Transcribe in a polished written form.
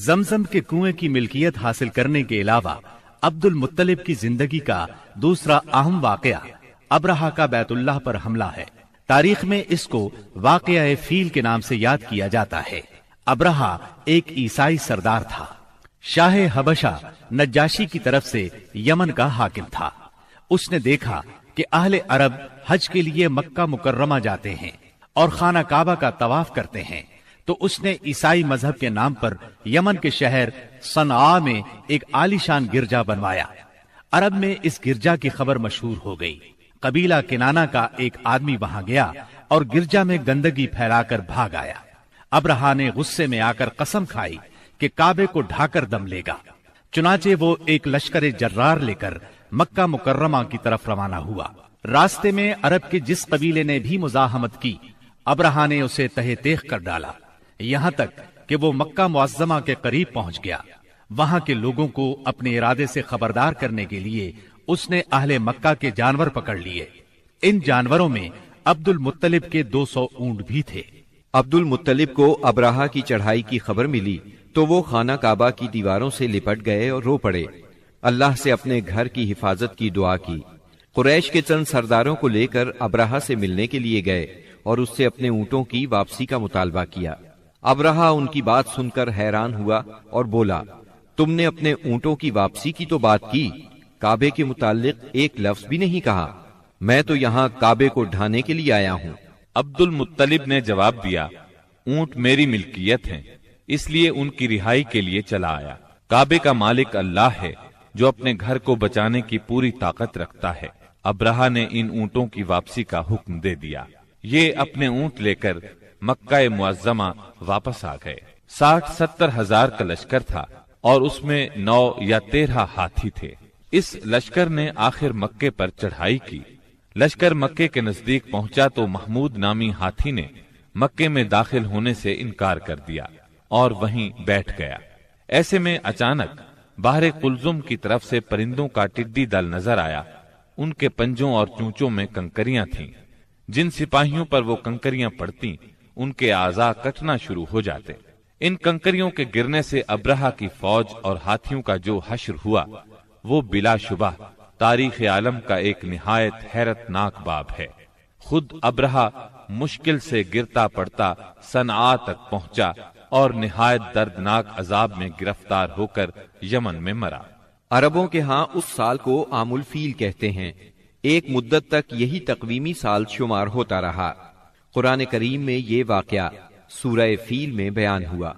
زمزم کے کنویں کی ملکیت حاصل کرنے کے علاوہ عبد المطلب کی زندگی کا دوسرا اہم واقعہ ابرہہ کا بیت اللہ پر حملہ ہے۔ تاریخ میں اس کو واقعہ فیل کے نام سے یاد کیا جاتا ہے۔ ابرہہ ایک عیسائی سردار تھا۔ شاہ حبشہ نجاشی کی طرف سے یمن کا حاکم تھا۔ اس نے دیکھا کہ اہل عرب حج کے لیے مکہ مکرمہ جاتے ہیں اور خانہ کعبہ کا طواف کرتے ہیں، تو اس نے عیسائی مذہب کے نام پر یمن کے شہر صنعاء میں ایک عالیشان گرجا بنوایا۔ عرب میں اس گرجا کی خبر مشہور ہو گئی۔ قبیلہ کنانہ کا ایک آدمی وہاں گیا اور گرجا میں گندگی پھیلا کر بھاگ آیا۔ ابرہہ نے غصے میں آ کر قسم کھائی کہ کعبے کو ڈھا کر دم لے گا۔ چنانچہ وہ ایک لشکر جرار لے کر مکہ مکرمہ کی طرف روانہ ہوا۔ راستے میں عرب کے جس قبیلے نے بھی مزاحمت کی، ابرہہ نے اسے تہہ تیغ کر ڈالا، یہاں تک کہ وہ مکہ معظمہ کے قریب پہنچ گیا۔ وہاں کے لوگوں کو اپنے ارادے سے خبردار کرنے کے لیے اس نے اہل مکہ کے جانور پکڑ لیے۔ ان جانوروں میں عبد المطلب کے 200 اونٹ بھی تھے۔ عبد المطلب کو ابرہہ کی چڑھائی کی خبر ملی تو وہ خانہ کعبہ کی دیواروں سے لپٹ گئے اور رو پڑے، اللہ سے اپنے گھر کی حفاظت کی دعا کی۔ قریش کے چند سرداروں کو لے کر ابرہہ سے ملنے کے لیے گئے اور اس سے اپنے اونٹوں کی واپسی کا مطالبہ کیا۔ ابرہہ ان کی بات سن کر حیران ہوا اور بولا، تم نے اپنے اونٹوں کی واپسی کی تو بات کی، کعبے کے متعلق ایک لفظ بھی نہیں کہا۔ میں تو یہاں کعبے کو ڈھانے کے لیے آیا ہوں۔ عبد المطلب نے جواب دیا، اونٹ میری ملکیت ہیں، اس لیے ان کی رہائی کے لیے چلا آیا۔ کعبے کا مالک اللہ ہے جو اپنے گھر کو بچانے کی پوری طاقت رکھتا ہے۔ ابرہہ نے ان اونٹوں کی واپسی کا حکم دے دیا۔ یہ اپنے اونٹ لے کر مکہ معظمہ واپس آ گئے۔ 60-70 ہزار کا لشکر تھا اور اس میں 9 یا 13 ہاتھی تھے۔ اس لشکر نے آخر مکے پر چڑھائی کی۔ لشکر مکے کے نزدیک پہنچا تو محمود نامی ہاتھی نے مکے میں داخل ہونے سے انکار کر دیا اور وہیں بیٹھ گیا۔ ایسے میں اچانک باہر قلزم کی طرف سے پرندوں کا ٹڈی دل نظر آیا۔ ان کے پنجوں اور چونچوں میں کنکریاں تھیں۔ جن سپاہیوں پر وہ کنکریاں پڑتی ان کے اعضاء کٹنا شروع ہو جاتے۔ ان کنکریوں کے گرنے سے ابرہہ کی فوج اور ہاتھیوں کا جو حشر ہوا وہ بلا شبہ تاریخ عالم کا ایک نہایت حیرت ناک باب ہے۔ خود ابرہہ مشکل سے گرتا پڑتا صنعاء تک پہنچا اور نہایت دردناک عذاب میں گرفتار ہو کر یمن میں مرا۔ عربوں کے ہاں اس سال کو عام الفیل کہتے ہیں۔ ایک مدت تک یہی تقویمی سال شمار ہوتا رہا۔ قرآن کریم میں یہ واقعہ سورہ فیل میں بیان ہوا۔